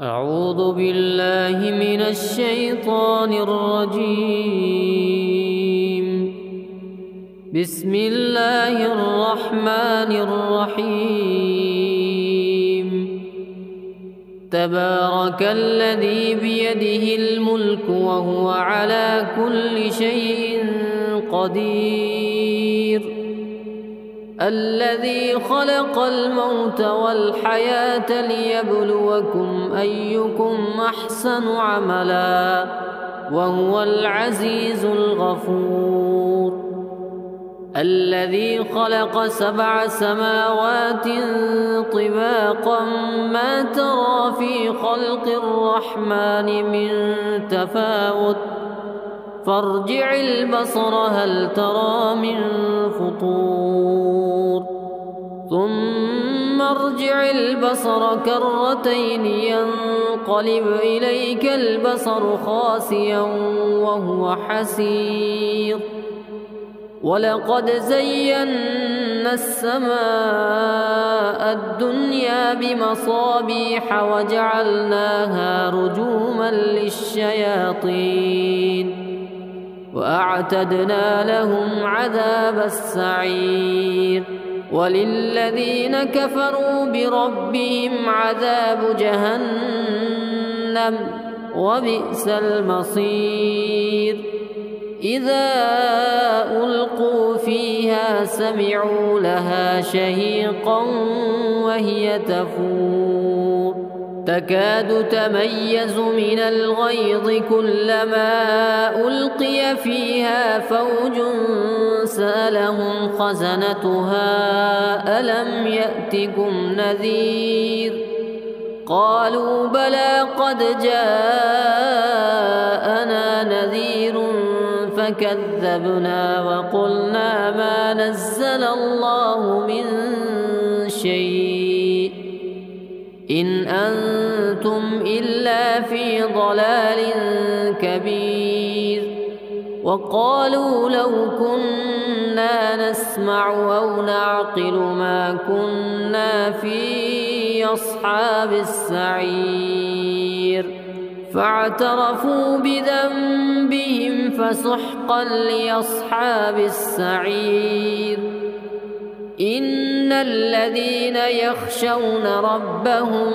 أعوذ بالله من الشيطان الرجيم. بسم الله الرحمن الرحيم. تبارك الذي بيده الملك وهو على كل شيء قدير. الذي خلق الموت والحياة ليبلوكم أيكم أحسن عملا وهو العزيز الغفور. الذي خلق 7 سماوات طباقا ما ترى في خلق الرحمن من تفاوت فارجع البصر هل ترى من فطور ثم ارجع البصر كرتين ينقلب إليك البصر خاسئا وهو حسير. ولقد زينا السماء الدنيا بمصابيح وجعلناها رجوما للشياطين وأعتدنا لهم عذاب السعير. وللذين كفروا بربهم عذاب جهنم وبئس المصير. إذا ألقوا فيها سمعوا لها شهيقا وهي تفور تكاد تميز من الغيظ كلما ألقي فيها فوج سألهم خزنتها ألم يأتكم نذير قالوا بلى قد جاءنا نذير فكذبنا وقلنا ما نزل الله من شيء إن أنتم إلا في ضلال كبير. وقالوا لو كنا نسمع أو نعقل ما كنا في أصحاب السعير فاعترفوا بذنبهم فسحقا لأصحاب السعير. إن الذين يخشون ربهم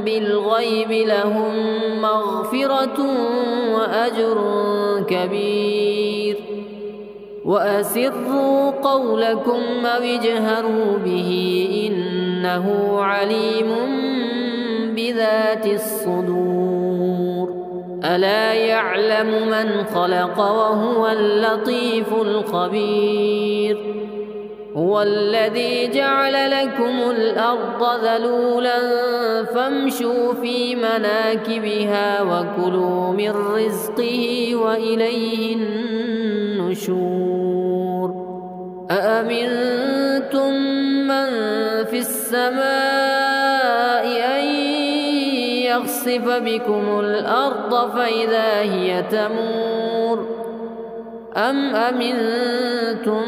بالغيب لهم مغفرة وأجر كبير. وأسروا قولكم أو اجهروا به إنه عليم بذات الصدور. ألا يعلم من خلق وهو اللطيف الخبير. هو الذي جعل لكم الأرض ذلولا فامشوا في مناكبها وكلوا من رزقه وإليه النشور. أأمنتم من في السماء أن يخسف بكم الأرض فإذا هي تمور أم أمنتم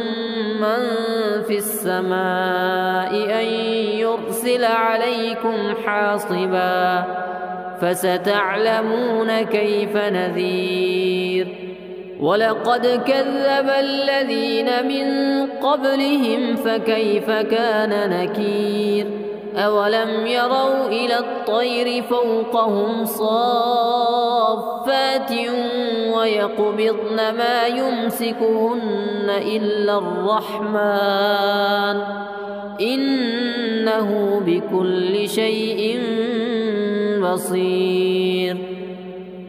من في السماء أن يرسل عليكم حاصبا فستعلمون كيف نذير. ولقد كذب الذين من قبلهم فكيف كان نكير. أولم يروا إلى الطير فوقهم صافات ويقبضن ما يمسكهن إلا الرحمن إنه بكل شيء بصير.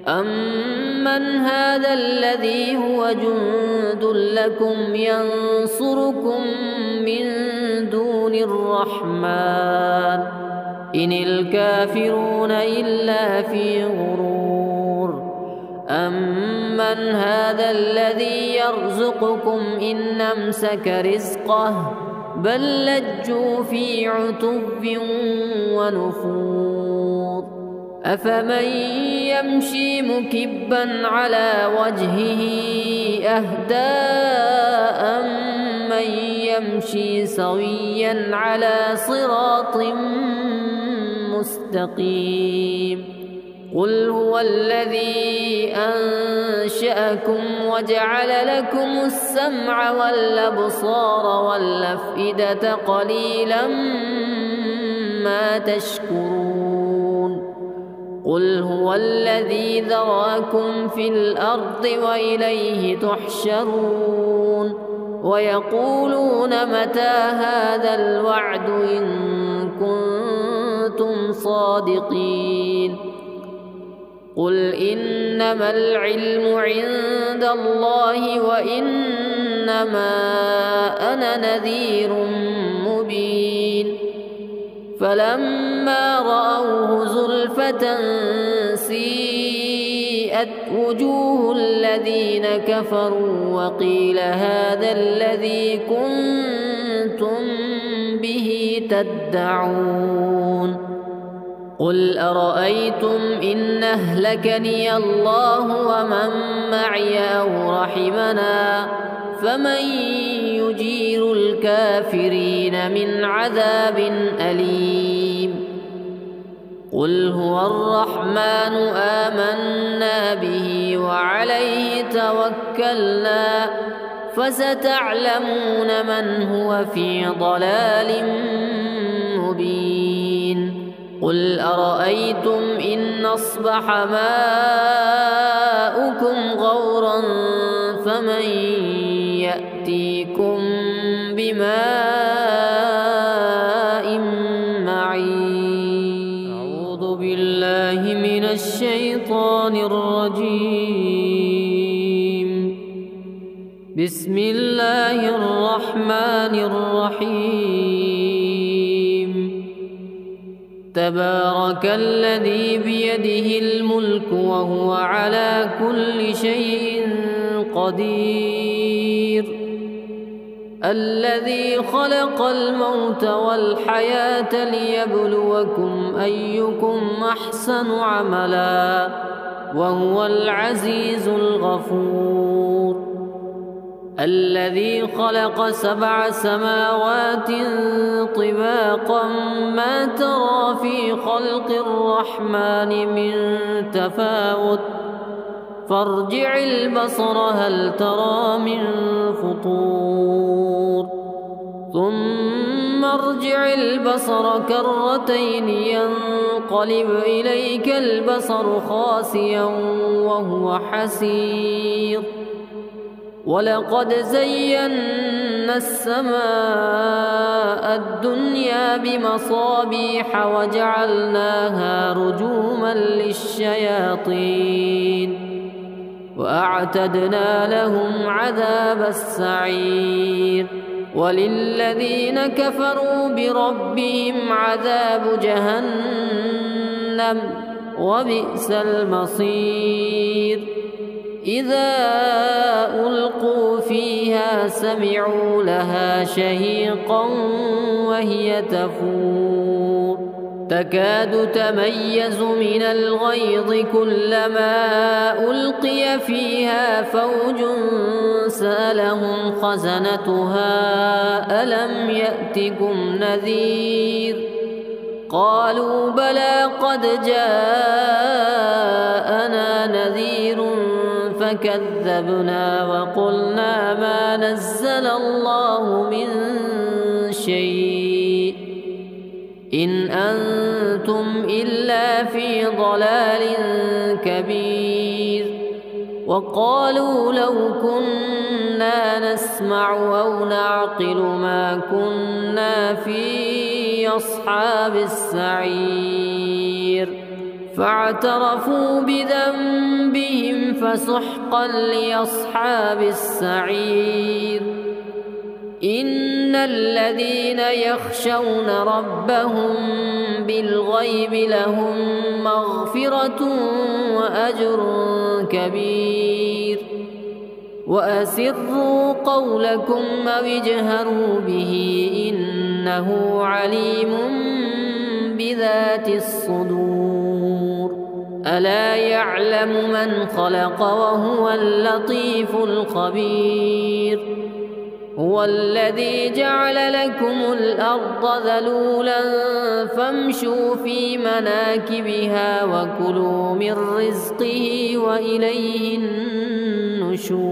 أمن هذا الذي هو جند لكم ينصركم من دون الرحمن إن الكافرون إلا في غرور. أمن هذا الذي يرزقكم إن أمسك رزقه بل لجوا في عتب ونفور. أفمن يمشي مكبا على وجهه أهدى أمن يمشي سويا على صراط مستقيم. قل هو الذي أنشأكم وجعل لكم السمع والأبصار والأفئدة قليلا ما تشكرون. قل هو الذي ذرأكم في الأرض وإليه تحشرون. ويقولون متى هذا الوعد إن كنتم صادقين. قل إنما العلم عند الله وإنما أنا نذير مبين. فلما رأوه زلفة سيئت وجوه الذين كفروا وقيل هذا الذي كنتم به تدعون. قل أرأيتم إن أهلكني الله ومن معي أو رحمنا فمن يجير الكافرين من عذاب أليم. قل هو الرحمن آمنا به وعليه توكلنا فستعلمون من هو في ضلال مبين. قل أرأيتم إن أصبح ماؤكم غورا فمن يأتيكم بماء معين. أعوذ بالله من الشيطان الرجيم. بسم الله الرحمن الرحيم. تبارك الذي بيده الملك وهو على كل شيء قدير. الذي خلق الموت والحياة ليبلوكم أيكم أحسن عملا وهو العزيز الغفور. الذي خلق 7 سماوات طباقا ما ترى في خلق الرحمن من تفاوت فارجع البصر هل ترى من فطور ثم ارجع البصر كرتين ينقلب إليك البصر خاسئا وهو حسير. ولقد زينا السماء الدنيا بمصابيح وجعلناها رجوما للشياطين وأعتدنا لهم عذاب السعير. وللذين كفروا بربهم عذاب جهنم وبئس المصير. إذا ألقوا فيها سمعوا لها شهيقا وهي تفور تكاد تميز من الغيظ كلما ألقي فيها فوج سألهم خزنتها ألم يأتكم نذير قالوا بلى قد جاءنا نذير فكذبنا وقلنا ما نزل الله من شيء إن أنتم إلا في ضلال كبير. وقالوا لو كنا نسمع أو نعقل ما كنا في أصحاب السعير فاعترفوا بذنبهم فسحقا لأصحاب السعير. إن الذين يخشون ربهم بالغيب لهم مغفرة وأجر كبير. وأسروا قولكم أو اجهروا به إنه عليم بذات الصدور. ألا يعلم من خلق وهو اللطيف الخبير. هو الذي جعل لكم الأرض ذلولا فامشوا في مناكبها وكلوا من رزقه وإليه النشور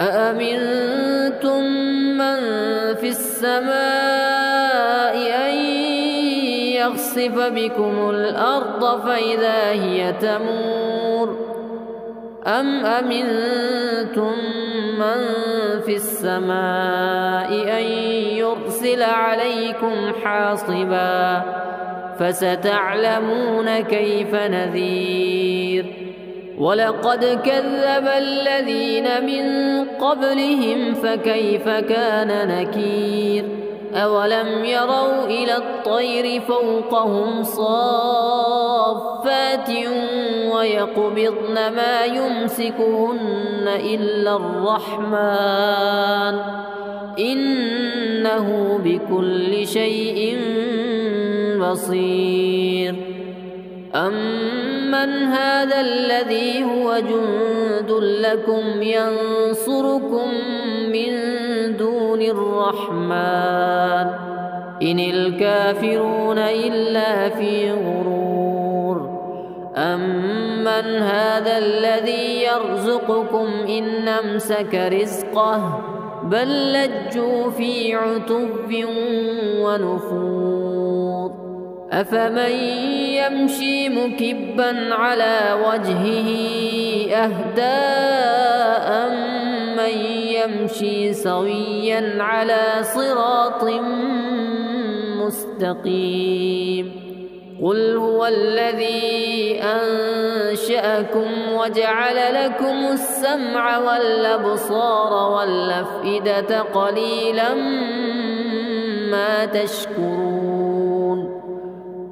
أأمنتم من في السماء أن يخسف بكم الأرض فإذا هي تمور أم أمنتم من في السماء أن يرسل عليكم حاصبا فستعلمون كيف نذير ولقد كذب الذين من قبلهم فكيف كان نكير أولم يروا إلى الطير فوقهم صافات ويقبضن ما يمسكهن إلا الرحمن إنه بكل شيء بصير أمن هذا الذي هو جند لكم ينصركم من دون الرحمن إن الكافرون إلا في غرور أمن هذا الذي يرزقكم إن أمسك رزقه بل لجوا في عتب ونفور أفمن يمشي مكبا على وجهه أهدى من يمشي سويا على صراط مستقيم قل هو الذي أنشأكم وجعل لكم السمع والأبصار والأفئدة قليلا ما تشكرون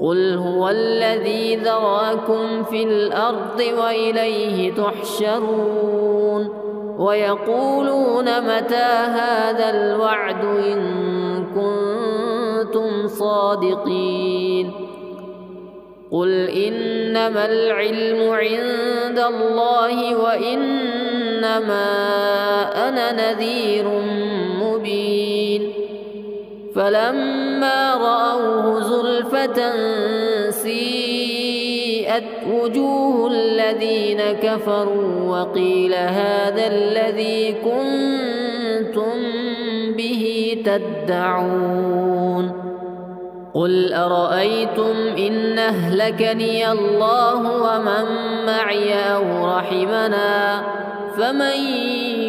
قل هو الذي ذراكم في الأرض وإليه تحشرون ويقولون متى هذا الوعد إن كنتم صادقين قل إنما العلم عند الله وإنما أنا نذير مبين فلما رأوه زلفة سيئت وجوه الذين كفروا وقيل هذا الذي كنتم به تدعون قل أرأيتم إن أهلكني الله ومن معي أو رحمنا فمن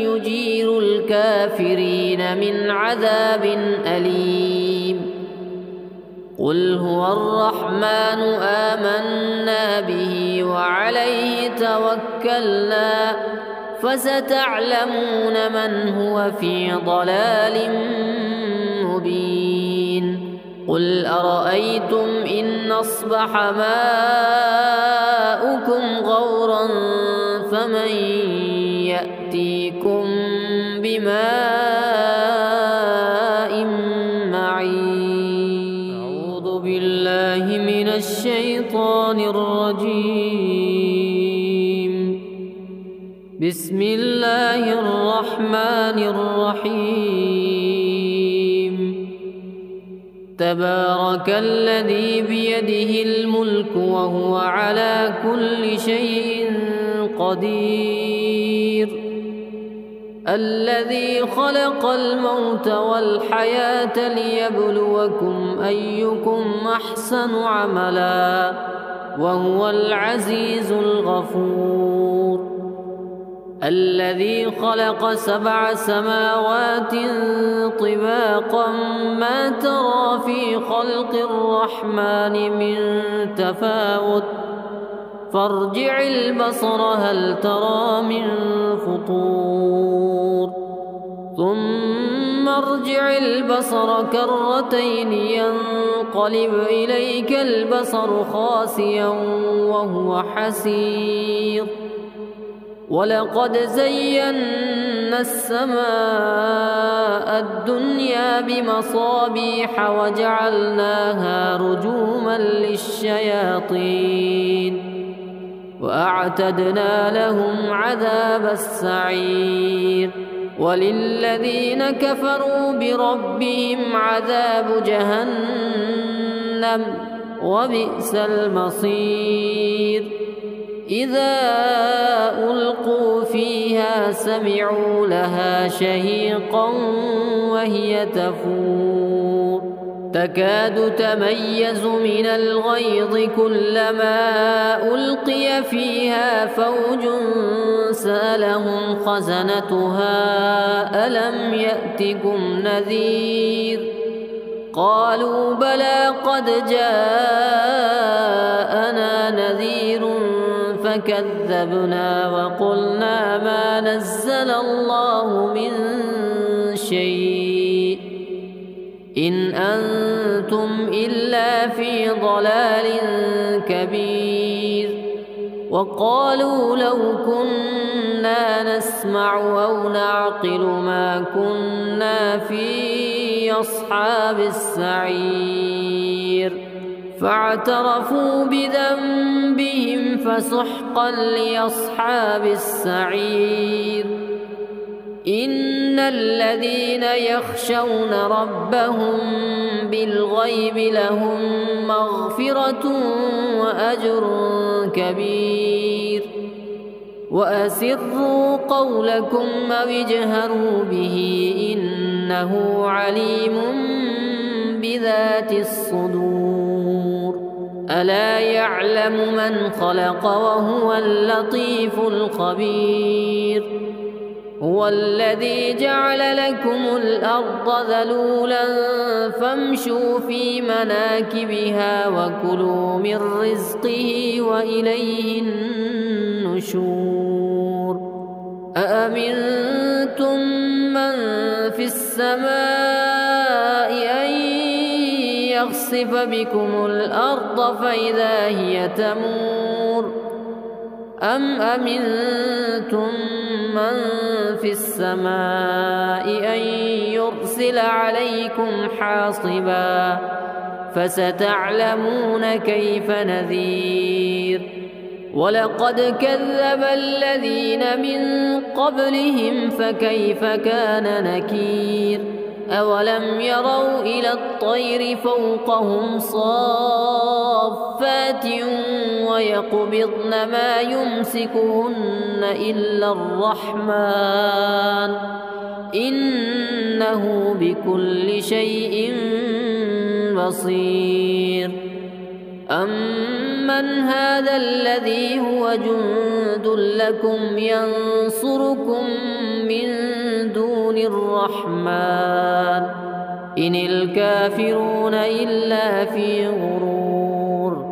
يجير الكافرين من عذاب أليم قل هو الرحمن آمنا به وعليه توكلنا فستعلمون من هو في ضلال مبين قل أرأيتم إن أصبح ماؤكم غورا فمن يأتيكم بماء معين أعوذ بالله من الشيطان الرجيم بسم الله الرحمن الرحيم تبارك الذي بيده الملك وهو على كل شيء قدير الذي خلق الموت والحياة ليبلوكم أيكم أحسن عملا وهو العزيز الغفور الذي خلق 7 سماوات طباقا ما ترى في خلق الرحمن من تفاوت فارجع البصر هل ترى من فطور ثم ارجع البصر كرتين ينقلب إليك البصر خاسئا وهو حسير ولقد زينا السماء الدنيا بمصابيح وجعلناها رجوما للشياطين وأعتدنا لهم عذاب السعير وللذين كفروا بربهم عذاب جهنم وبئس المصير إذا ألقوا فيها سمعوا لها شهيقا وهي تفور تكاد تميز من الغيظ كلما ألقي فيها فوج سألهم خزنتها ألم يأتكم نذير قالوا بلى قد جاءنا نذير فكذبنا وقلنا ما نزل الله من شيء إن أنتم إلا في ضلال كبير وقالوا لو كنا نسمع أو نعقل ما كنا في أصحاب السعير فاعترفوا بذنبهم فسحقا لأصحاب السعير إن الذين يخشون ربهم بالغيب لهم مغفرة وأجر كبير وأسروا قولكم أو اجهروا به إنه عليم بذات الصدور ألا يعلم من خلق وهو اللطيف الخبير هو الذي جعل لكم الأرض ذلولا فامشوا في مناكبها وكلوا من رزقه وإليه النشور أأمنتم من في السماء أن يخسف بكم الأرض فإذا هي تمور أم أمنتم من في السماء أن يرسل عليكم حاصبا فستعلمون كيف نذير ولقد كذب الذين من قبلهم فكيف كان نكير أولم يروا إلى الطير فوقهم صافات ويقبضن ما يمسكهن إلا الرحمن إنه بكل شيء بصير أمن هذا الذي هو جند لكم ينصركم من دون الرحمن إن الكافرون إلا في غرور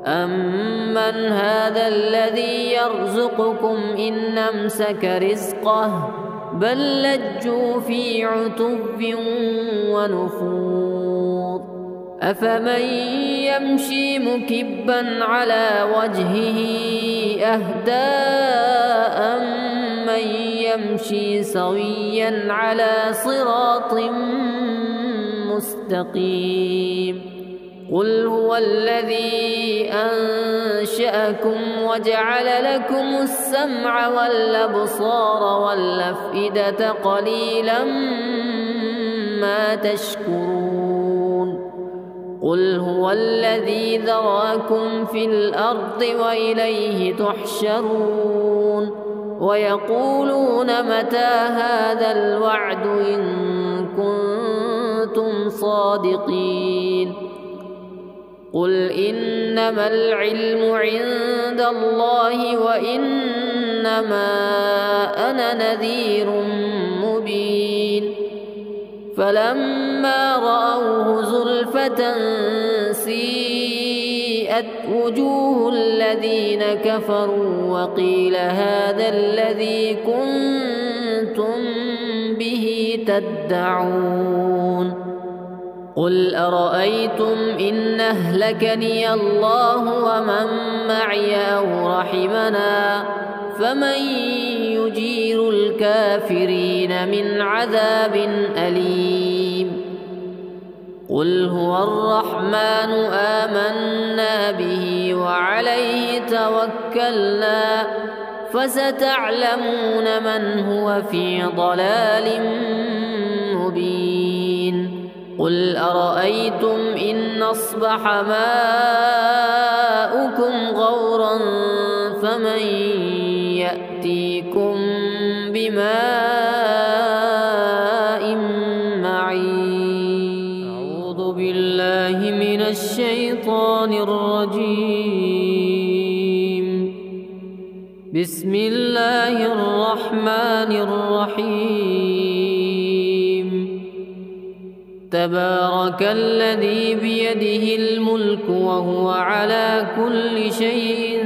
أمن هذا الذي يرزقكم إن أمسك رزقه بل لجوا في عتب ونفور أفمن يمشي مكبا على وجهه أهدى أمن يمشي سويا على صراط مستقيم قل هو الذي أنشأكم وجعل لكم السمع والأبصار والأفئدة قليلا ما تشكرون قل هو الذي ذراكم في الأرض وإليه تحشرون ويقولون متى هذا الوعد إن كنتم صادقين قل إنما العلم عند الله وإنما أنا نذير مبين فلما رأوه زلفة سيئت وجوه الذين كفروا وقيل هذا الذي كنتم به تدعون قل أرأيتم إن أهلكني الله ومن معي أو رحمنا فمن يجير الكافرين من عذاب أليم قل هو الرحمن آمنا به وعليه توكلنا فستعلمون من هو في ضلال مبين. قل أرأيتم إن أصبح ماؤكم غورا فمن يأتيكم بماء معين. أعوذ بالله من الشيطان الرجيم. بسم الله الرحمن الرحيم. تبارك الذي بيده الملك وهو على كل شيء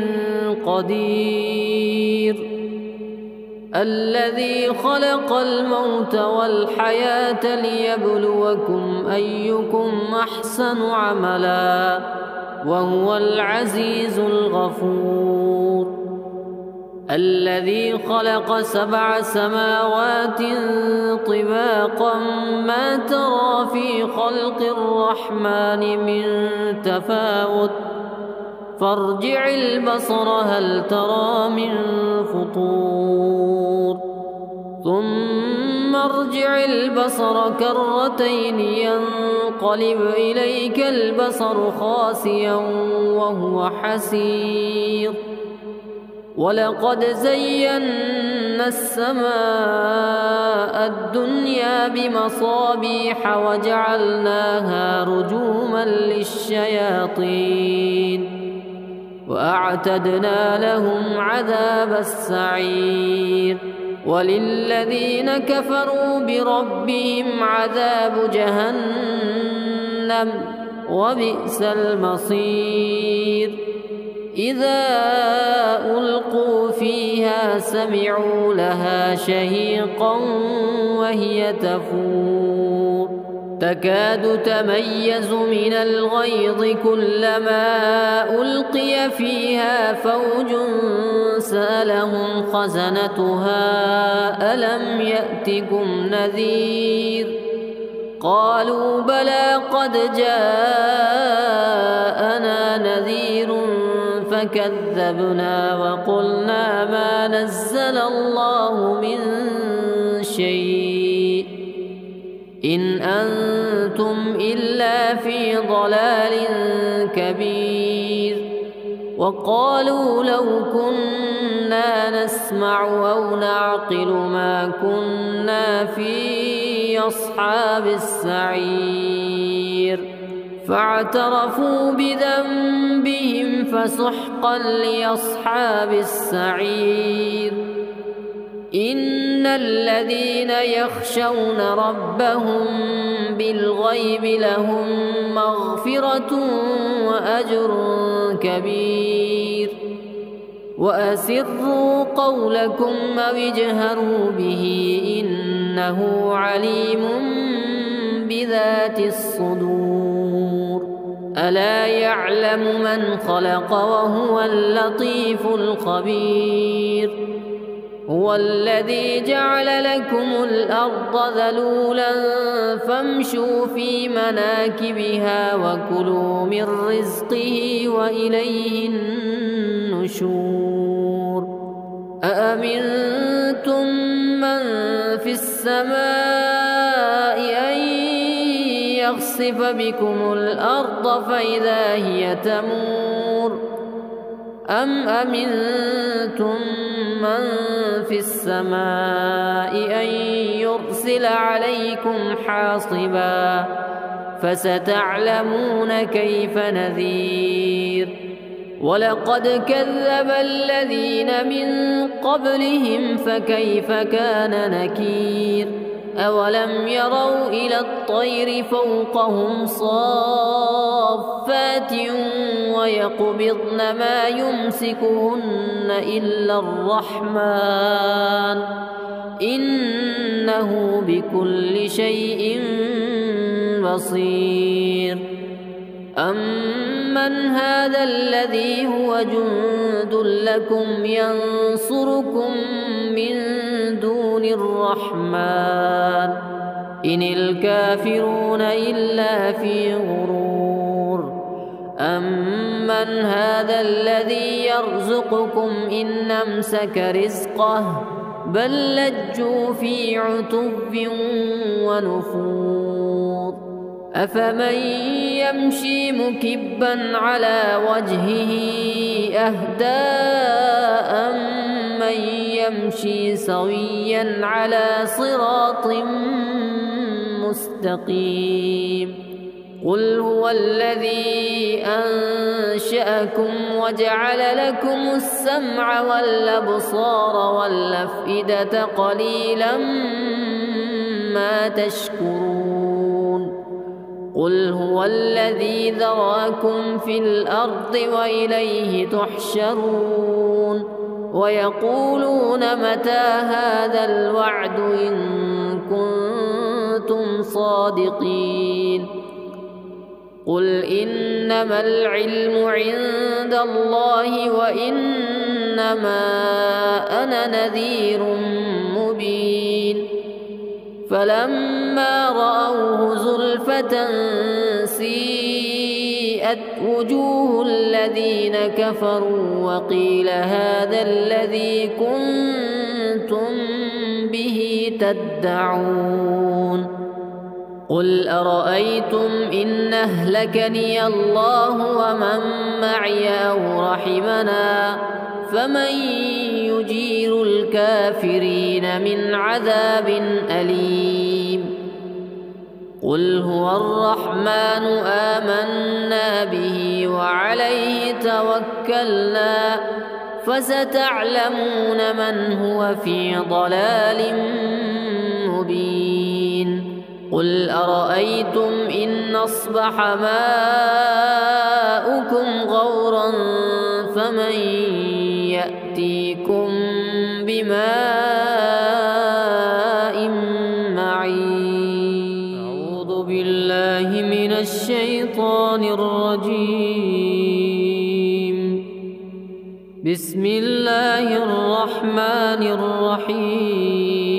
قدير. الذي خلق الموت والحياة ليبلوكم أيكم أحسن عملا وهو العزيز الغفور. الذي خلق 7 سماوات طباقا ما ترى في خلق الرحمن من تفاوت فارجع البصر هل ترى من فطور ثم ارجع البصر كرتين ينقلب إليك البصر خاسئا وهو حسير. ولقد زينا السماء الدنيا بمصابيح وجعلناها رجوما للشياطين وأعتدنا لهم عذاب السعير. وللذين كفروا بربهم عذاب جهنم وبئس المصير. إذا ألقوا فيها سمعوا لها شهيقا وهي تفور تكاد تميز من الغيظ كلما ألقي فيها فوج سألهم خزنتها ألم يأتكم نذير قالوا بلى قد جاءنا نذير فكذبنا وقلنا ما نزل الله من شيء إن أنتم إلا في ضلال كبير. وقالوا لو كنا نسمع أو نعقل ما كنا في أصحاب السعير فاعترفوا بذنبهم فسحقا لأصحاب السعير. إن الذين يخشون ربهم بالغيب لهم مغفرة وأجر كبير. وأسروا قولكم أو اجهروا به إنه عليم بذات الصدور. ألا يعلم من خلق وهو اللطيف الخبير. هو الذي جعل لكم الأرض ذلولا فامشوا في مناكبها وكلوا من رزقه وإليه النشور. أأمنتم من في السماء أن يخسف بكم الأرض فإذا هي تمور أم أمنتم من في السماء أن يرسل عليكم حاصبا فستعلمون كيف نذير. ولقد كذب الذين من قبلهم فكيف كان نكير. أولم يروا إلى الطير فوقهم صافات ويقبضن ما يمسكهن إلا الرحمن إنه بكل شيء بصير. أمن هذا الذي هو جند لكم ينصركم من دون الرحمن إن الكافرون إلا في غرور. أمن هذا الذي يرزقكم إن أمسك رزقه بل لجوا في عتو ونفور أفمن يمشي مكبا على وجهه أهدى أمن يمشي سويا على صراط مستقيم قل هو الذي أنشأكم وجعل لكم السمع والأبصار والأفئدة قليلا ما تشكرون قل هو الذي ذراكم في الأرض وإليه تحشرون ويقولون متى هذا الوعد إن كنتم صادقين قل إنما العلم عند الله وإنما أنا نذير مبين فلما رأوه زلفة سيئت وجوه الذين كفروا وقيل هذا الذي كنتم به تدعون قل أرأيتم إن أهلكني الله ومن معي أو رحمنا فمن يجير الكافرين من عذاب أليم قل هو الرحمن آمنا به وعليه توكلنا فستعلمون من هو في ضلال مبين قل أرأيتم إن أصبح ماؤكم غورا فمن يأتيكم بماء معين أعوذ بالله من الشيطان الرجيم بسم الله الرحمن الرحيم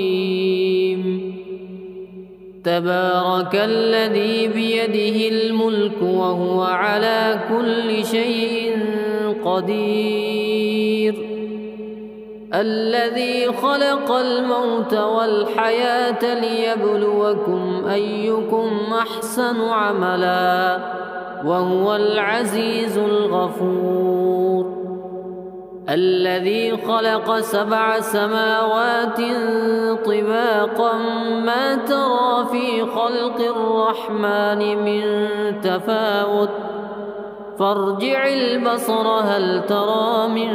تبارك الذي بيده الملك وهو على كل شيء قدير الذي خلق الموت والحياة ليبلوكم أيكم أحسن عملا وهو العزيز الغفور الذي خلق 7 سماوات طباقا ما ترى في خلق الرحمن من تفاوت فارجع البصر هل ترى من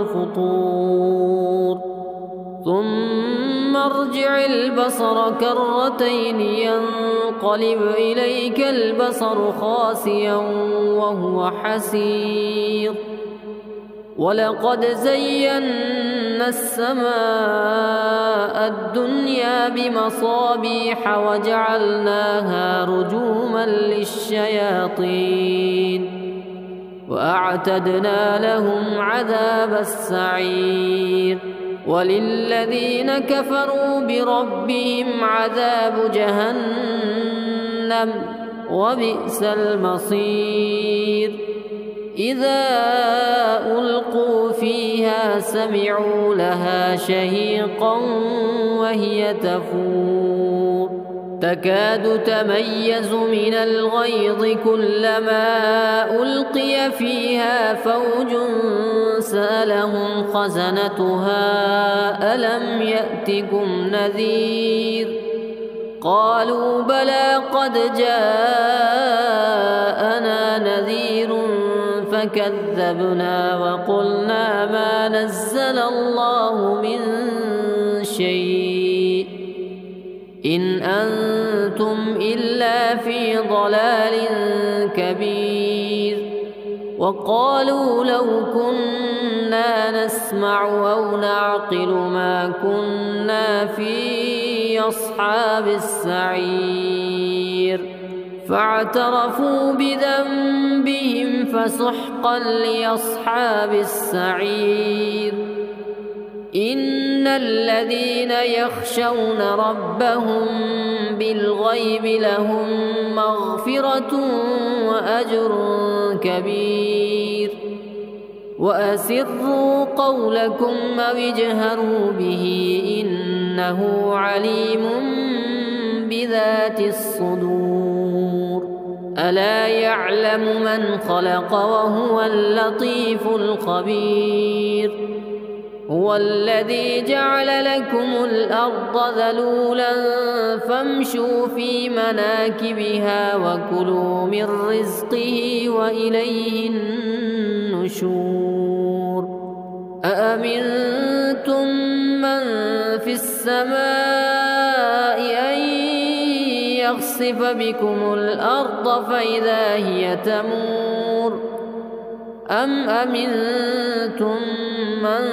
فطور ثم ارجع البصر كرتين ينقلب إليك البصر خاسئا وهو حسير ولقد زينا السماء الدنيا بمصابيح وجعلناها رجوما للشياطين وأعتدنا لهم عذاب السعير وللذين كفروا بربهم عذاب جهنم وبئس المصير إذا ألقوا فيها سمعوا لها شهيقا وهي تفور تكاد تميز من الغيظ كلما ألقي فيها فوج سألهم خزنتها ألم يأتكم نذير قالوا بلى قد جاءنا نذير فكذبنا وقلنا ما نزل الله من شيء إن أنتم إلا في ضلال كبير وقالوا لو كنا نسمع أو نعقل ما كنا في أصحاب السعير فاعترفوا بذنبهم فسحقا لأصحاب السعير إن الذين يخشون ربهم بالغيب لهم مغفرة وأجر كبير. وأسروا قولكم أو اجهروا به إنه عليم بذات الصدور. ألا يعلم من خلق وهو اللطيف الخبير. هو الذي جعل لكم الأرض ذلولا فامشوا في مناكبها وكلوا من رزقه وإليه النشور. أأمنتم من في السماء أن يخسف بكم الأرض فإذا هي تمور أم أمنتم من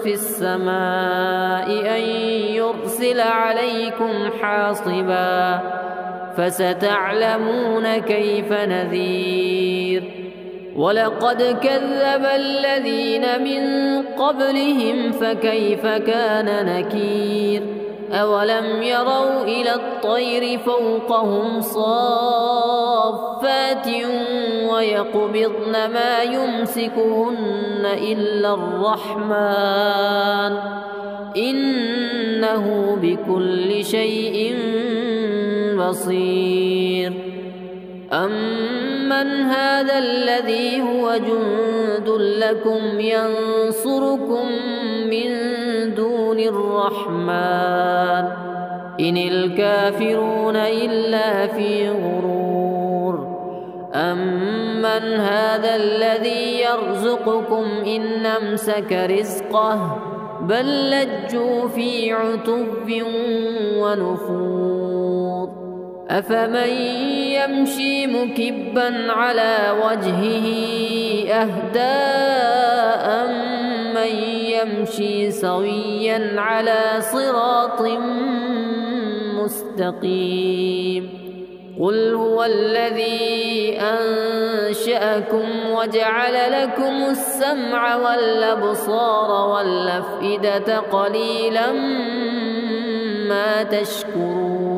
في السماء أن يرسل عليكم حاصبا فستعلمون كيف نذير. ولقد كذب الذين من قبلهم فكيف كان نكير. أولم يروا إلى الطير فوقهم صافات ويقبضن ما يمسكهن إلا الرحمن إنه بكل شيء بصير. أمن هذا الذي هو جند لكم ينصركم من دون الرحمن إن الكافرون إلا في غرور. أمن هذا الذي يرزقكم إن أمسك رزقه بل لجوا في عتب ونفور. أفمن يمشي مكبا على وجهه أهدى أمن يمشي سويا على صراط مستقيم. قل هو الذي أنشأكم وجعل لكم السمع والأبصار والأفئدة قليلا ما تشكرون.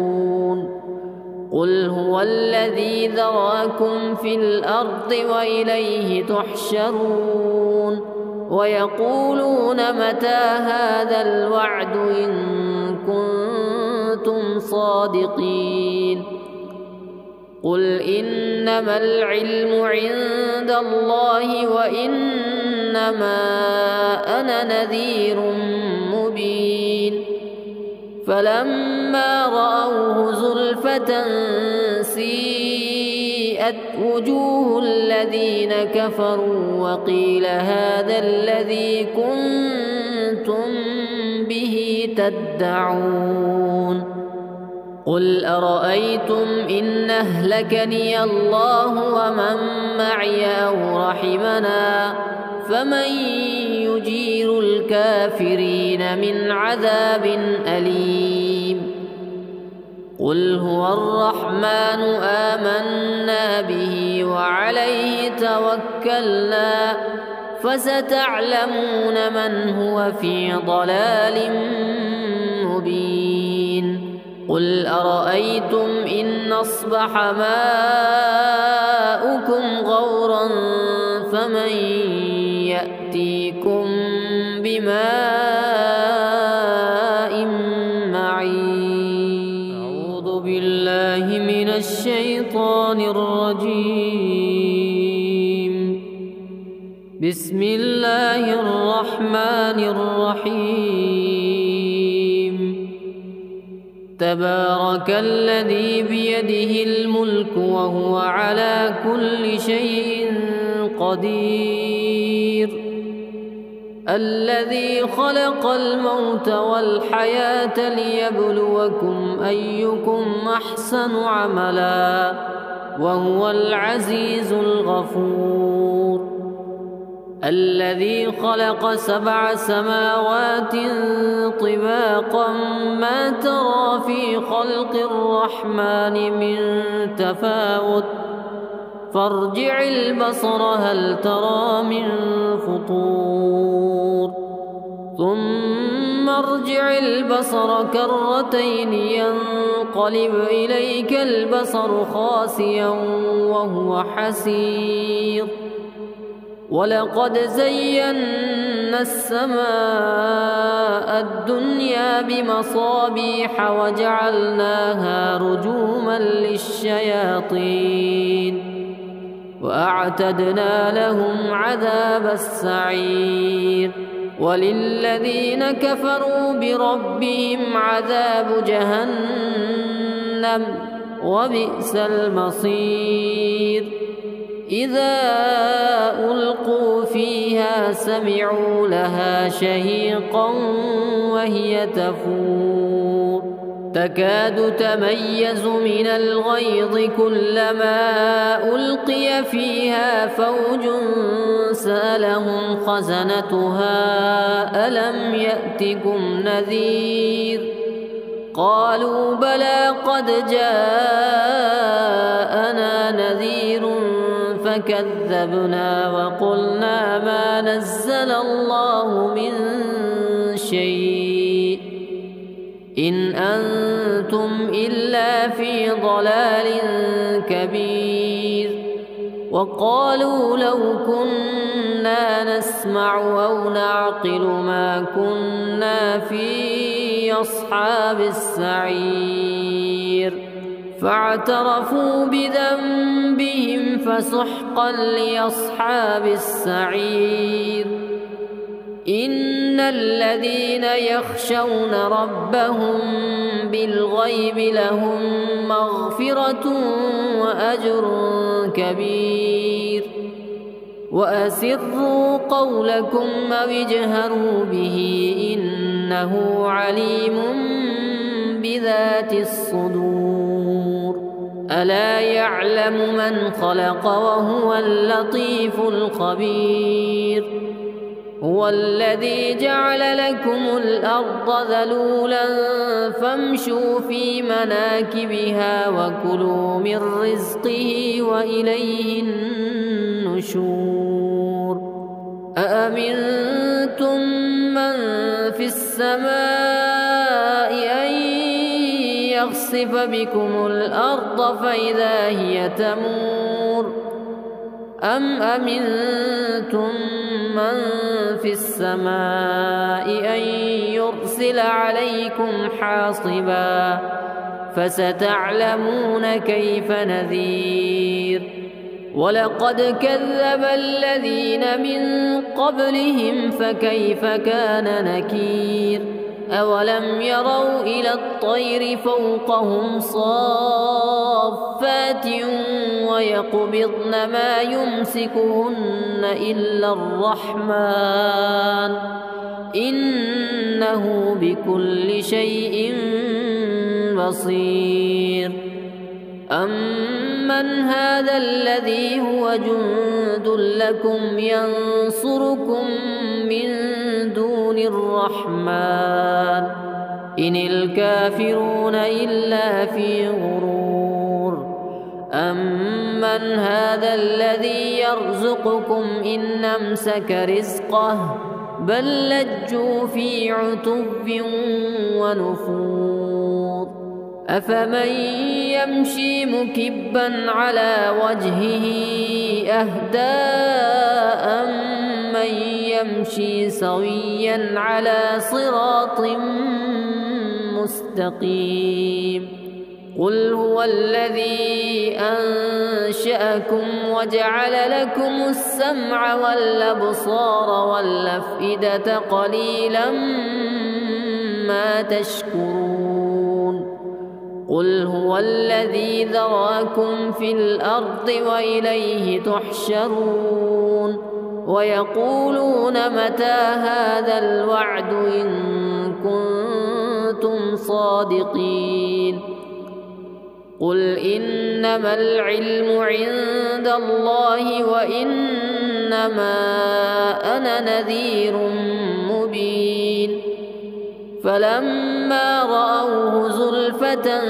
قل هو الذي ذراكم في الأرض وإليه تحشرون. ويقولون متى هذا الوعد إن كنتم صادقين. قل إنما العلم عند الله وإنما أنا نذير مبين. فلما رأوه زلفة سيئت وجوه الذين كفروا وقيل هذا الذي كنتم به تدعون. قل أرأيتم إن أهلكني الله ومن معي أو رحمنا فمن يجير الكافرين من عذاب أليم. قل هو الرحمن آمنا به وعليه توكلنا فستعلمون من هو في ضلال مبين. قل أرأيتم إن أصبح ماؤكم غورا فمن يأتيكم بماء معين. أعوذ بالله من الشيطان الرجيم. بسم الله الرحمن الرحيم. تبارك الذي بيده الملك وهو على كل شيء قدير. الذي خلق الموت والحياة ليبلوكم أيكم أحسن عملا وهو العزيز الغفور. الذي خلق 7 سماوات طباقا ما ترى في خلق الرحمن من تفاوت فارجع البصر هل ترى من فطور ثم ارجع البصر كرتين ينقلب إليك البصر خاسئا وهو حسير ولقد زينا السماء الدنيا بمصابيح وجعلناها رجوما للشياطين وأعتدنا لهم عذاب السعير وللذين كفروا بربهم عذاب جهنم وبئس المصير إذا ألقوا فيها سمعوا لها شهيقا وهي تفور تكاد تميز من الغيظ كلما ألقي فيها فوج سألهم خزنتها ألم يأتكم نذير قالوا بلى قد جاءنا نذير فكذبنا وقلنا ما نزل الله من شيء إن أنتم إلا في ضلال كبير وقالوا لو كنا نسمع أو نعقل ما كنا في أصحاب السعير فاعترفوا بذنبهم فسحقا لأصحاب السعير إن الذين يخشون ربهم بالغيب لهم مغفرة وأجر كبير وأسروا قولكم أو اجهروا به إنه عليم بذات الصدور ألا يعلم من خلق وهو اللطيف الخبير هو الذي جعل لكم الأرض ذلولا فامشوا في مناكبها وكلوا من رزقه وإليه النشور أأمنتم من في السماء أن يخسف بكم الأرض فإذا هي تمور أم أمنتم من في السماء أن يرسل عليكم حاصبا فستعلمون كيف نذير ولقد كذب الذين من قبلهم فكيف كان نكير أولم يروا إلى الطير فوقهم صافات ويقبضن ما يمسكهن إلا الرحمن إنه بكل شيء بصير أمن هذا الذي هو جند لكم ينصركم من دون الرحمن إن الكافرون إلا في غرور أمن هذا الذي يرزقكم إن أمسك رزقه بل لجوا في عتب ونفور أفمن يمشي مكبا على وجهه أهدى من يمشي سويا على صراط مستقيم قل هو الذي أنشأكم وجعل لكم السمع والأبصار والأفئدة قليلا ما تشكرون قل هو الذي ذراكم في الأرض وإليه تحشرون ويقولون متى هذا الوعد إن كنتم صادقين قل إنما العلم عند الله وإنما أنا نذير مبين فلما رأوه زلفة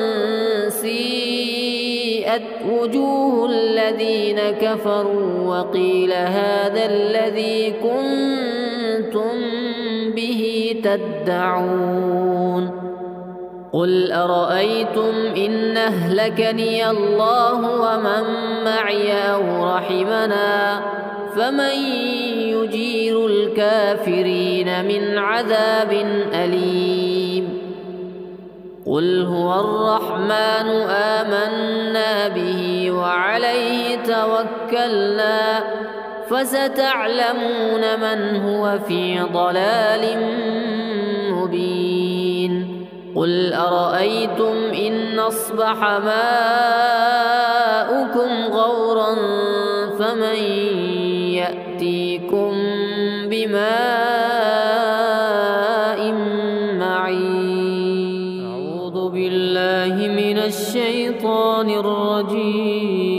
سيئت وجوه الذين كفروا وقيل هذا الذي كنتم به تدعون قل أرأيتم إن أهلكني الله ومن معي أو رحمنا فمن يجير الكافرين من عذاب أليم قل هو الرحمن آمنا به وعليه توكلنا فستعلمون من هو في ضلال مبين قل أرأيتم إن أصبح ماؤكم غورا فمن يأتيكم بماء معين أعوذ بالله من الشيطان الرجيم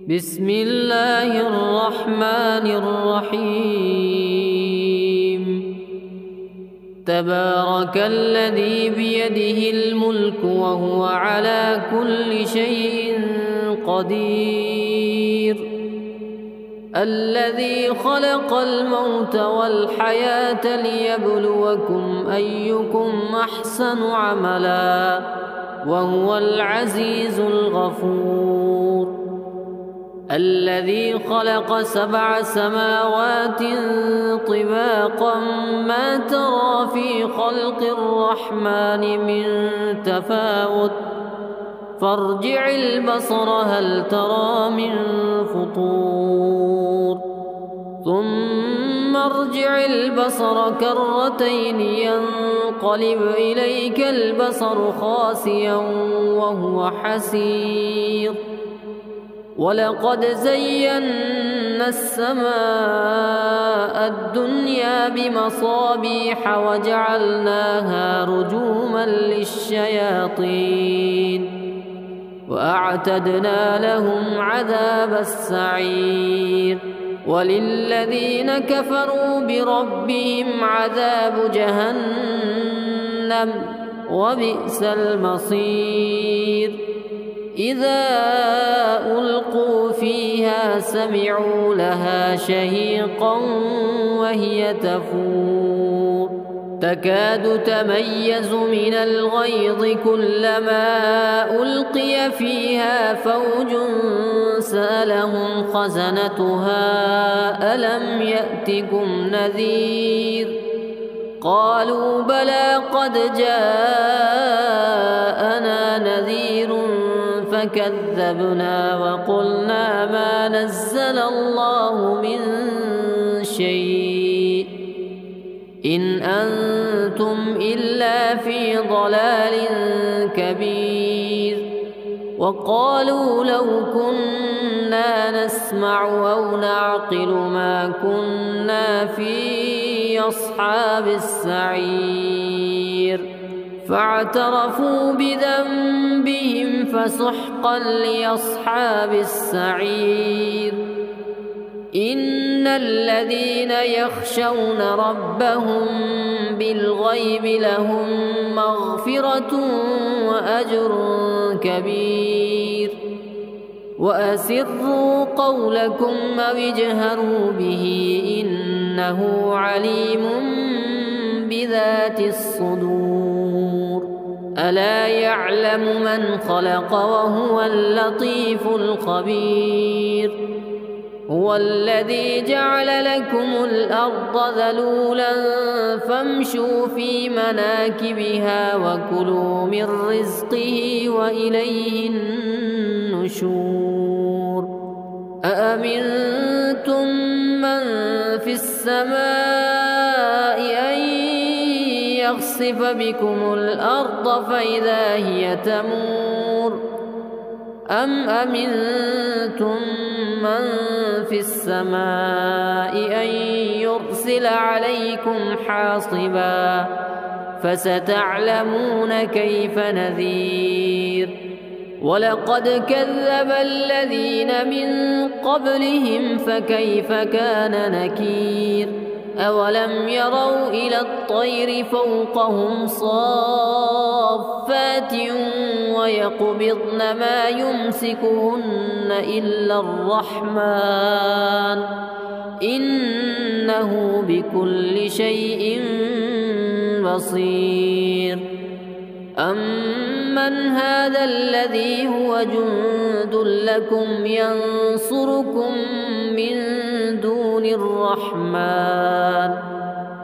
بسم الله الرحمن الرحيم تبارك الذي بيده الملك وهو على كل شيء قدير الذي خلق الموت والحياة ليبلوكم أيكم أحسن عملا وهو العزيز الغفور الذي خلق 7 سماوات طباقا ما ترى في خلق الرحمن من تفاوت فارجع البصر هل ترى من فطور ثم ارجع البصر كرتين ينقلب إليك البصر خاسئا وهو حسير ولقد زينا السماء الدنيا بمصابيح وجعلناها رجوما للشياطين وأعتدنا لهم عذاب السعير وللذين كفروا بربهم عذاب جهنم وبئس المصير إذا ألقوا فيها سمعوا لها شهيقا وهي تفور تكاد تميز من الغيظ كلما ألقي فيها فوج سألهم خزنتها ألم يأتكم نذير قالوا بلى قد جاءنا نذير فكذبنا وقلنا ما نزل الله من شيء إن أنتم إلا في ضلال كبير وقالوا لو كنا نسمع أو نعقل ما كنا في أصحاب السعير فاعترفوا بذنبهم فسحقا لأصحاب السعير إن الذين يخشون ربهم بالغيب لهم مغفرة وأجر كبير وأسروا قولكم أو اجهروا به إنه عليم بذات الصدور ألا يعلم من خلق وهو اللطيف الخبير هو الذي جعل لكم الأرض ذلولا فامشوا في مناكبها وكلوا من رزقه وإليه النشور أأمنتم من في السماء أن يخسف بكم الأرض فإذا هي تمور أم أمنتم من في السماء أن يرسل عليكم حاصبا فستعلمون كيف نذير ولقد كذب الذين من قبلهم فكيف كان نكير أولم يروا إلى الطير فوقهم صافات ويقبضن ما يمسكهن إلا الرحمن إنه إنه بكل شيء بصير. أمن هذا الذي هو جند لكم ينصركم من دون الرحمن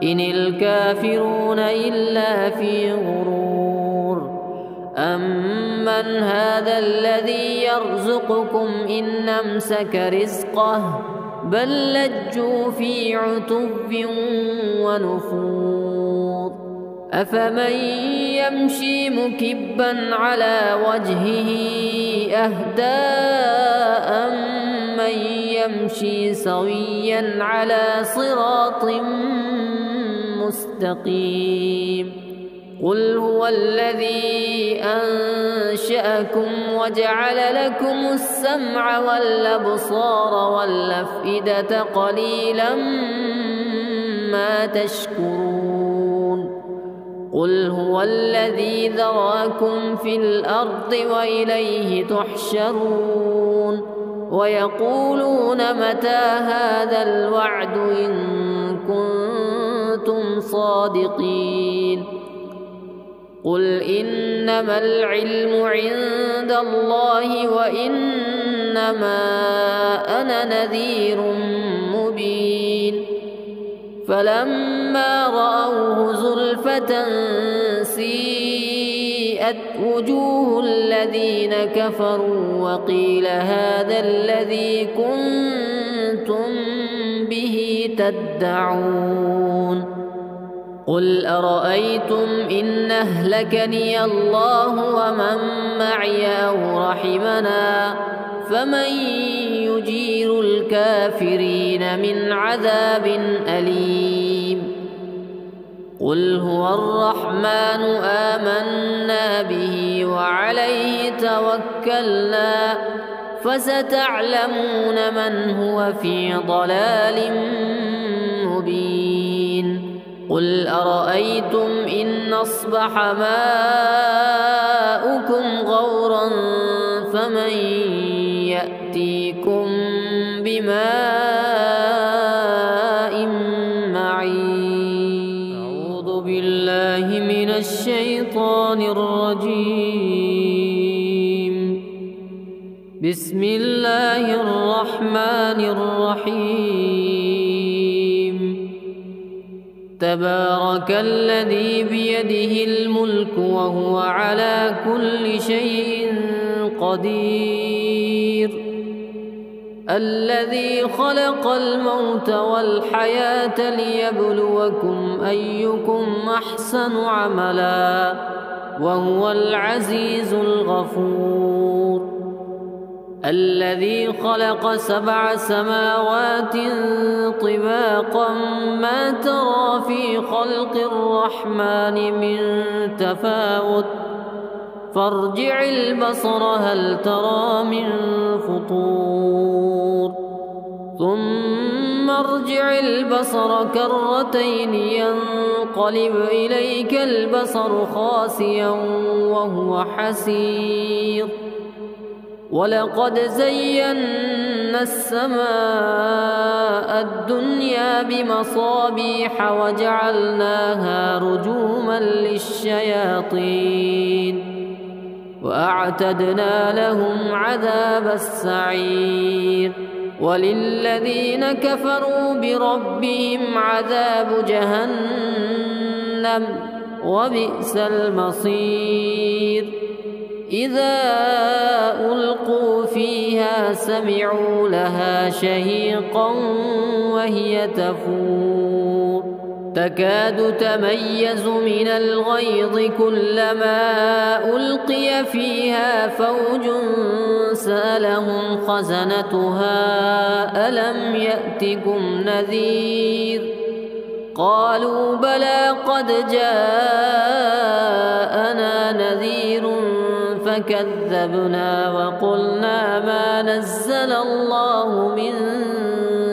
إن الكافرون إلا في غرور. أمن هذا الذي يرزقكم إن أمسك رزقه بل لجوا في عتب ونفور. أفمن يمشي مكبا على وجهه أهدى أمن يمشي سويا على صراط مستقيم. قل هو الذي أنشأكم وجعل لكم السمع والأبصار والأفئدة قليلا ما تشكرون. قل هو الذي ذراكم في الأرض وإليه تحشرون. ويقولون متى هذا الوعد إن كنتم صادقين. قل إنما العلم عند الله وإنما أنا نذير مبين. فلما رأوه زلفة سيئت وجوه الذين كفروا وقيل هذا الذي كنتم به تدعون. قل أرأيتم إن أهلكني الله ومن معي أو رحمنا فمن يجير الكافرين من عذاب أليم. قل هو الرحمن آمنا به وعليه توكلنا فستعلمون من هو في ضلال مبين. قل أرأيتم إن أصبح ماؤكم غورا فمن يأتيكم بماء معين. أعوذ بالله من الشيطان الرجيم. بسم الله الرحمن الرحيم. تبارك الذي بيده الملك وهو على كل شيء قدير. الذي خلق الموت والحياة ليبلوكم أيكم أحسن عملا وهو العزيز الغفور. الذي خلق 7 سماوات طباقا ما ترى في خلق الرحمن من تفاوت فارجع البصر هل ترى من فطور. ثم ارجع البصر كرتين ينقلب إليك البصر خاسئا وهو حسير. ولقد زينا السماء الدنيا بمصابيح وجعلناها رجوما للشياطين وأعتدنا لهم عذاب السعير. وللذين كفروا بربهم عذاب جهنم وبئس المصير. إذا ألقوا فيها سمعوا لها شهيقا وهي تفور تكاد تميز من الغيظ كلما ألقي فيها فوج سألهم خزنتها ألم يأتكم نذير قالوا بلى قد جاءنا نذير فكذبنا وقلنا ما نزل الله من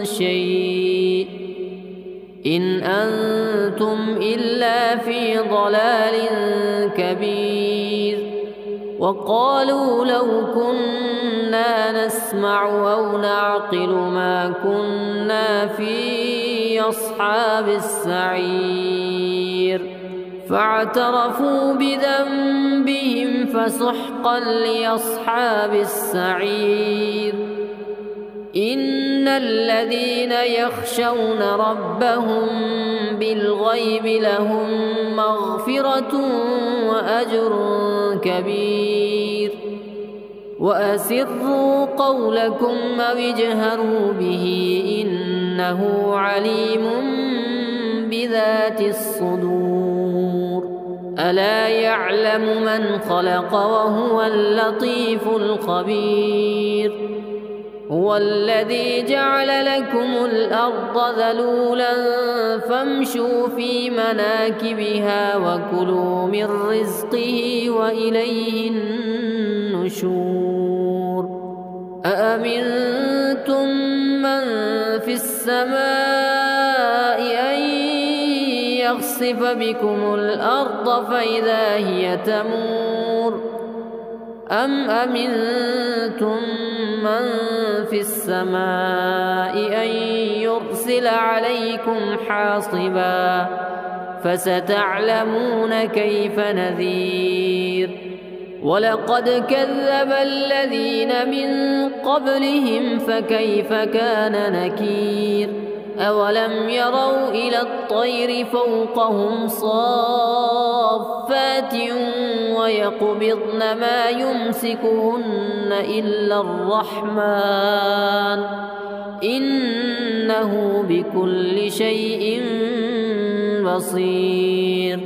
شيء إن أنتم إلا في ضلال كبير. وقالوا لو كنا نسمع أو نعقل ما كنا في لأصحاب السعير فاعترفوا بذنبهم فسحقا لأصحاب السعير إن الذين يخشون ربهم بالغيب لهم مغفرة وأجر كبير وأسروا قولكم أو اجهروا به إنه عليم بذات الصدور ألا يعلم من خلق وهو اللطيف الخبير هو الذي جعل لكم الأرض ذلولا فامشوا في مناكبها وكلوا من رزقه وإليه النشور أأمنتم من في السماء أن يخسف بكم الأرض فإذا هي تمور أم أمنتم من في السماء أن يرسل عليكم حاصبا فستعلمون كيف نذير ولقد كذب الذين من قبلهم فكيف كان نكير أولم يروا إلى الطير فوقهم صافات ويقبضن ما يمسكهن إلا الرحمن إنه بكل شيء بصير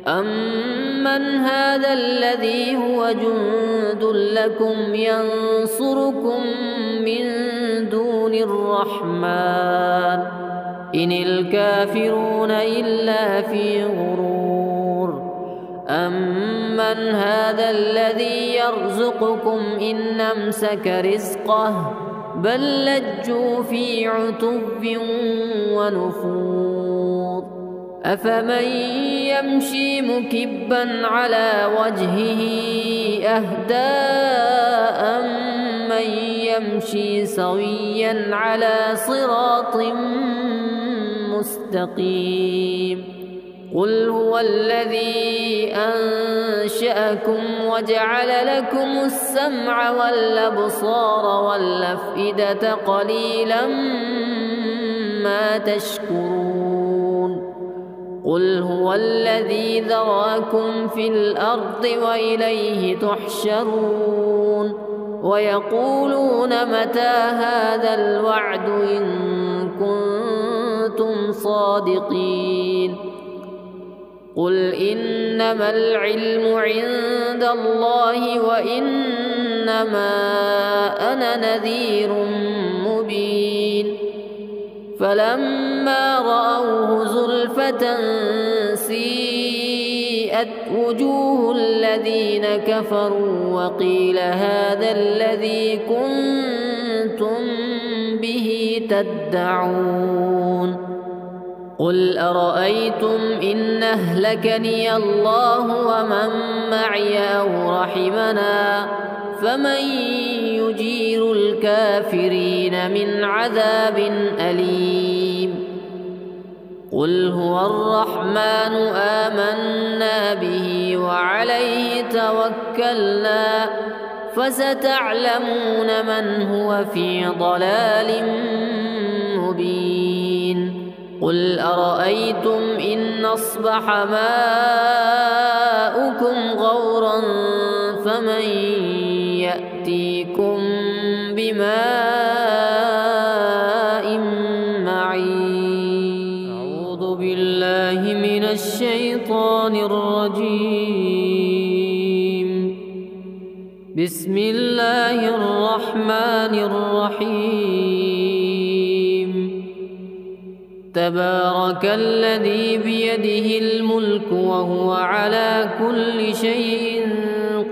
أمن هذا الذي هو جند لكم ينصركم من دون الرحمن إن الكافرون إلا في غرور أمن هذا الذي يرزقكم إن أمسك رزقه بل لجوا في عتب ونفور أفمن يمشي مكبا على وجهه أهدى أمن يمشي سويا على صراط مستقيم قل هو الذي أنشأكم وجعل لكم السمع والأبصار والأفئدة قليلا ما تشكرون قل هو الذي ذراكم في الأرض وإليه تحشرون ويقولون متى هذا الوعد إن كنتم صادقين قل إنما العلم عند الله وإنما أنا نذير مبين فلما رأوه زلفة سيئت وجوه الذين كفروا وقيل هذا الذي كنتم به تدعون قل أرأيتم إن أهلكني الله ومن معي أو رحمنا فمن يجير الكافرين من عذاب أليم قل هو الرحمن آمنا به وعليه توكلنا فستعلمون من هو في ضلال مبين قل أرأيتم إن أصبح ماؤكم غورا فمن يأتيكم بماء معين أعوذ بالله من الشيطان الرجيم بسم الله الرحمن الرحيم تبارك الذي بيده الملك وهو على كل شيء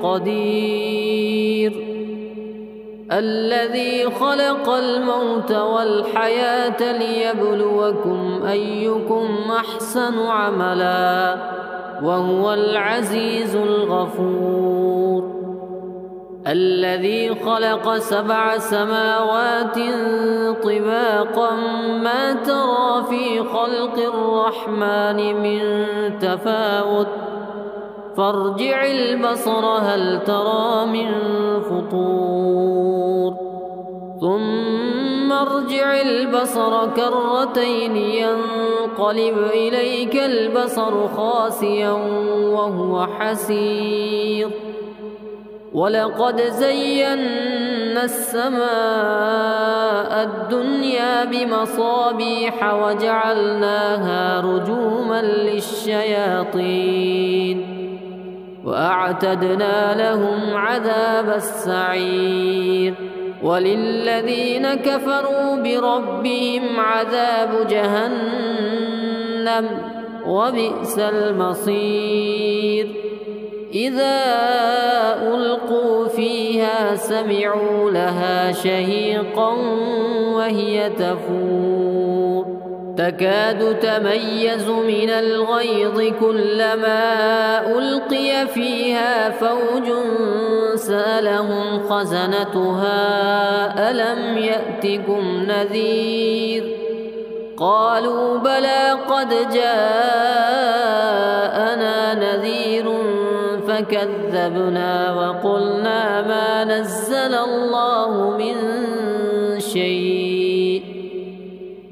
قدير الذي خلق الموت والحياة ليبلوكم أيكم أحسن عملا وهو العزيز الغفور الذي خلق 7 سماوات طباقا ما ترى في في خلق الرحمن من تفاوت فارجع البصر هل ترى من فطور ثم ارجع البصر كرتين ينقلب إليك البصر خاسئا وهو حسير ولقد زينا السماء الدنيا بمصابيح وجعلناها رجوما للشياطين وأعتدنا لهم عذاب السعير وللذين كفروا بربهم عذاب جهنم وبئس المصير إذا ألقوا فيها سمعوا لها شهيقا وهي تفور تكاد تميز من الغيظ كلما ألقي فيها فوج سألهم خزنتها ألم يأتكم نذير قالوا بلى قد جاءنا نذير فكذبنا وقلنا ما نزل الله من شيء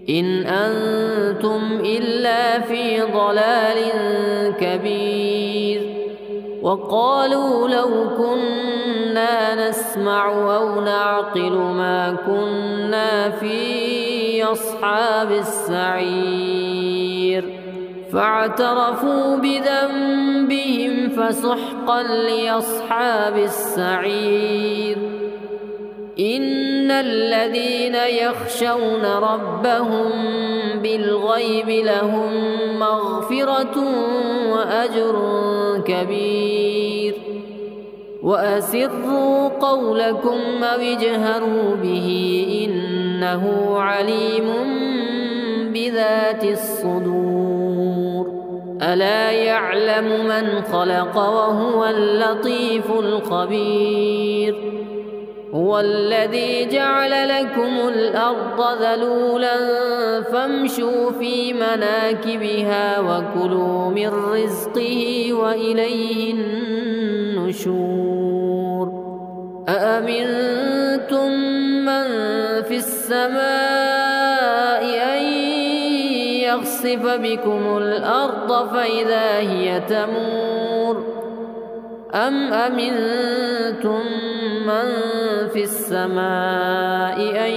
إن أنتم إلا في ضلال كبير وقالوا لو كنا نسمع أو نعقل ما كنا في أصحاب السعير فاعترفوا بذنبهم فسحقا لأصحاب السعير إن الذين يخشون ربهم بالغيب لهم مغفرة وأجر كبير وأسروا قولكم أو اجهروا به إنه عليم بذات الصدور ألا يعلم من خلق وهو اللطيف الخبير هو الذي جعل لكم الأرض ذلولا فامشوا في مناكبها وكلوا من رزقه وإليه النشور أأمنتم من في السماء أن يخسف بكم الأرض فإذا هي تمور أم أمنتم من في السماء أن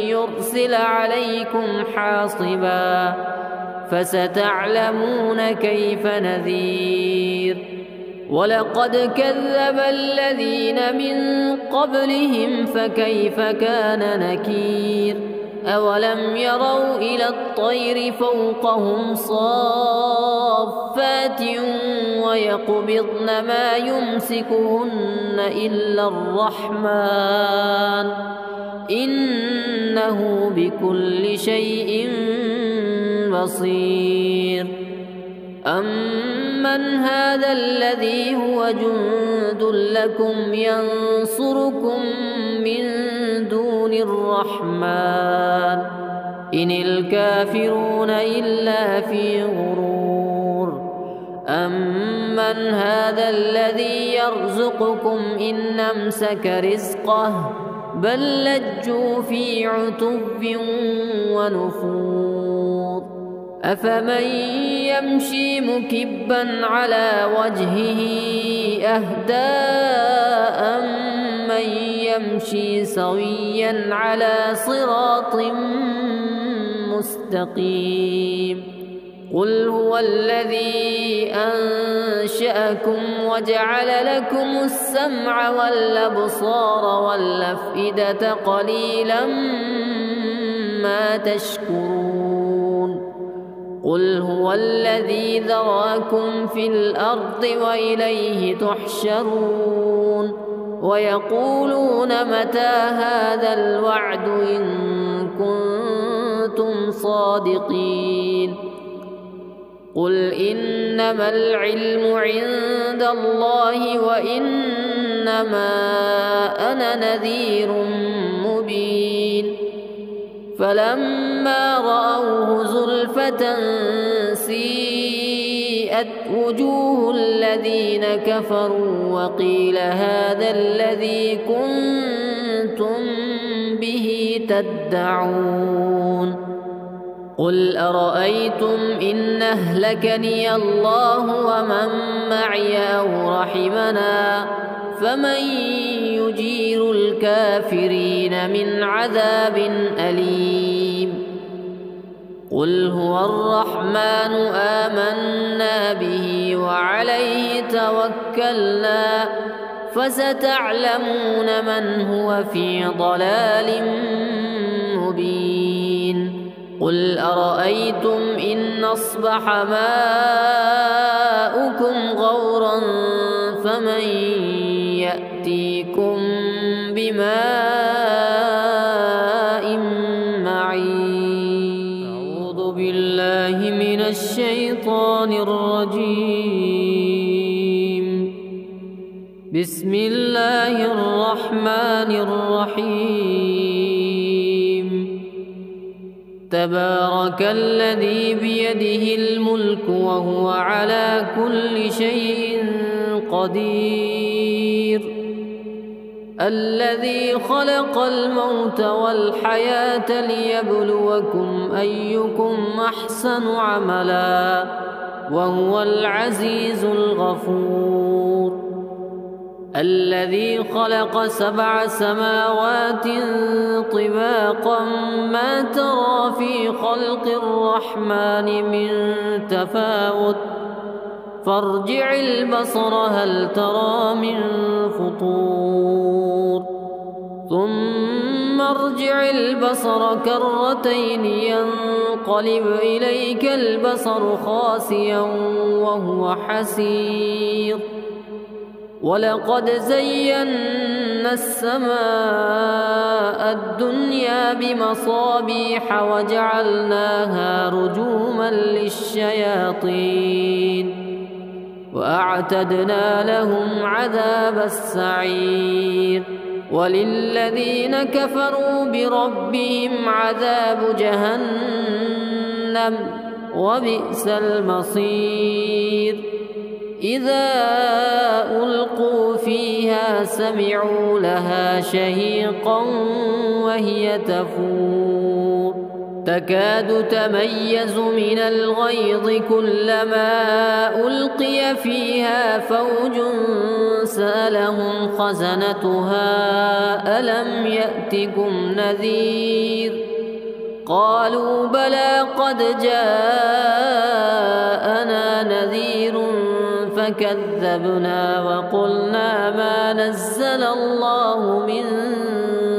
يرسل عليكم حاصبا فستعلمون كيف نذير ولقد كذب الذين من قبلهم فكيف كان نكير أولم يروا إلى الطير فوقهم صافات ويقبضن ما يمسكهن إلا الرحمن إنه بكل شيء بصير أمن هذا الذي هو جند لكم ينصركم من دون الرحمن إن الكافرون إلا في غرور أمن هذا الذي يرزقكم إن أمسك رزقه بل لجوا في عتب ونفور أفمن يمشي مكبا على وجهه أهدى أمن يمشي سويا على صراط مستقيم قل هو الذي أنشأكم وجعل لكم السمع والأبصار والأفئدة قليلا ما تشكرون قل هو الذي ذراكم في الأرض وإليه تحشرون ويقولون متى هذا الوعد إن كنتم صادقين قل إنما العلم عند الله وإنما أنا نذير مبين فلما رأوه زلفى زلفة سيئت وجوه الذين كفروا وقيل هذا الذي كنتم به تدعون قل أرأيتم إن أهلكني الله ومن معي أو رحمنا فمن يجير الكافرين من عذاب أليم قل هو الرحمن آمنا به وعليه توكلنا فستعلمون من هو في ضلال مبين قل أرأيتم إن أصبح ماؤكم غورا فمن يأتيكم بماء معين أعوذ بالله من الشيطان الرجيم بسم الله الرحمن الرحيم تبارك الذي بيده الملك وهو على كل شيء قدير الذي خلق الموت والحياة ليبلوكم أيكم أحسن عملا وهو العزيز الغفور الذي خلق 7 سماوات طباقا ما ترى في خلق الرحمن من تفاوت فارجع البصر هل ترى من فطور ثم ارجع البصر كرتين ينقلب إليك البصر خاسئا وهو حسير ولقد زينا السماء الدنيا بمصابيح وجعلناها رجوما للشياطين وأعتدنا لهم عذاب السعير وللذين كفروا بربهم عذاب جهنم وبئس المصير إذا ألقوا فيها سمعوا لها شهيقا وهي تفور تكاد تميز من الغيظ كلما ألقي فيها فوج سألهم خزنتها ألم يأتكم نذير قالوا بلى قد جاءنا نذير فكذبنا وقلنا ما نزل الله من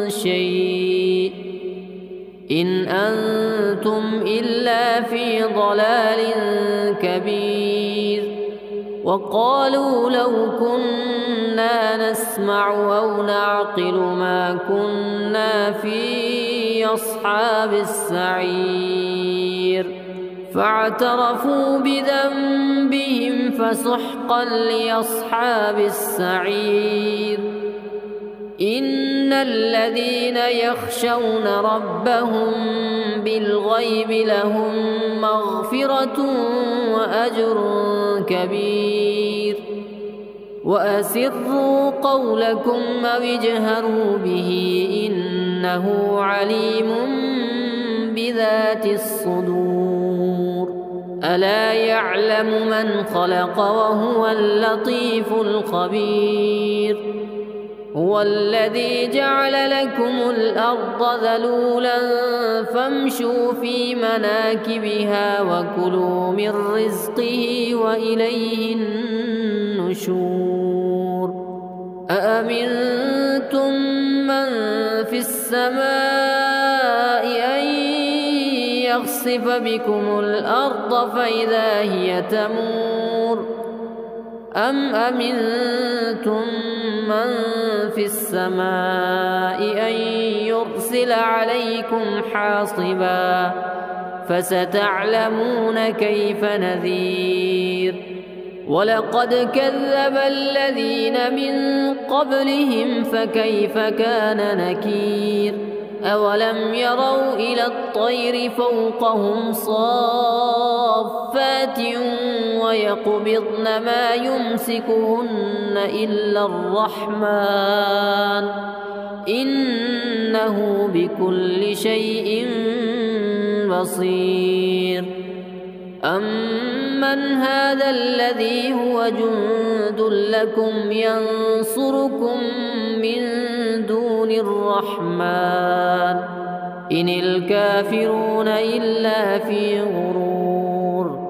شيء إن أنتم إلا في ضلال كبير وقالوا لو كنا نسمع أو نعقل ما كنا في أصحاب السعير فاعترفوا بذنبهم فسحقا لأصحاب السعير إن الذين يخشون ربهم بالغيب لهم مغفرة وأجر كبير وأسروا قولكم أو اجهروا به إنه عليم بذات الصدور ألا يعلم من خلق وهو اللطيف الخبير هو الذي جعل لكم الأرض ذلولا فامشوا في مناكبها وكلوا من رزقه وإليه النشور أأمنتم من في السماء أن يخسف بكم الأرض فإذا هي تمور أم أمنتم من في السماء أن يرسل عليكم حاصبا فستعلمون كيف نذير ولقد كذب الذين من قبلهم فكيف كان نكير أولم يروا إلى الطير فوقهم صافات ويقبضن ما يمسكهن إلا الرحمن إنه بكل شيء بصير. أمن هذا الذي هو جند لكم ينصركم من دون الرحمن إن الكافرون إلا في غرور.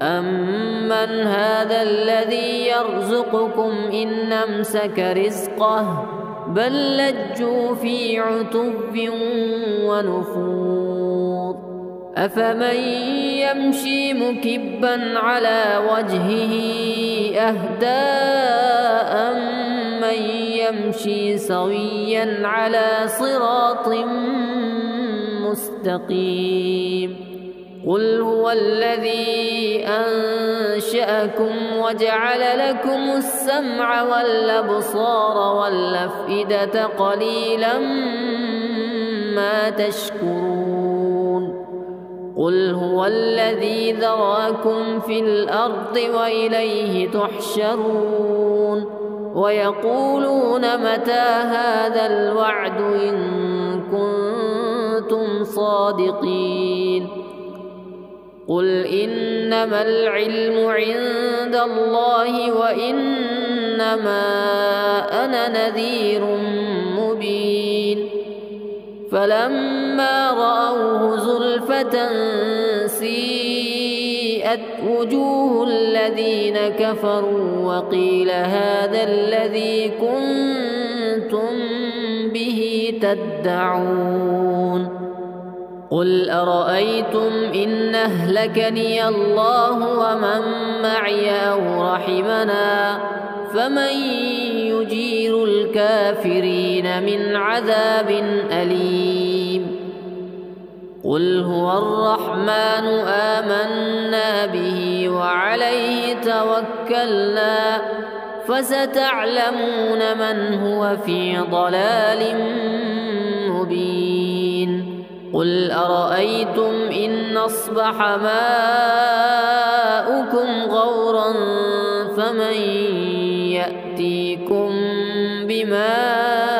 أمن هذا الذي يرزقكم إن أمسك رزقه بل لجوا في عتب ونفور. أفمن يمشي مكبا على وجهه أهدى أمن يمشي سويا على صراط مستقيم. قل هو الذي أنشأكم وجعل لكم السمع والأبصار والأفئدة قليلا ما تشكرون. قل هو الذي ذرأكم في الأرض وإليه تحشرون. ويقولون متى هذا الوعد إن كنتم صادقين. قل إنما العلم عند الله وإنما أنا نذير مبين. فلما رأوه زلفة سيئت وجوه الذين كفروا وقيل هذا الذي كنتم به تدعون. قل أرأيتم إن أهلكني الله ومن معي أو رحمنا فمن يجير الكافرين من عذاب أليم. قل هو الرحمن آمنا به وعليه توكلنا فستعلمون من هو في ضلال مبين. قل أرأيتم إن أصبح ماؤكم غورا فمن يأتيكم بماء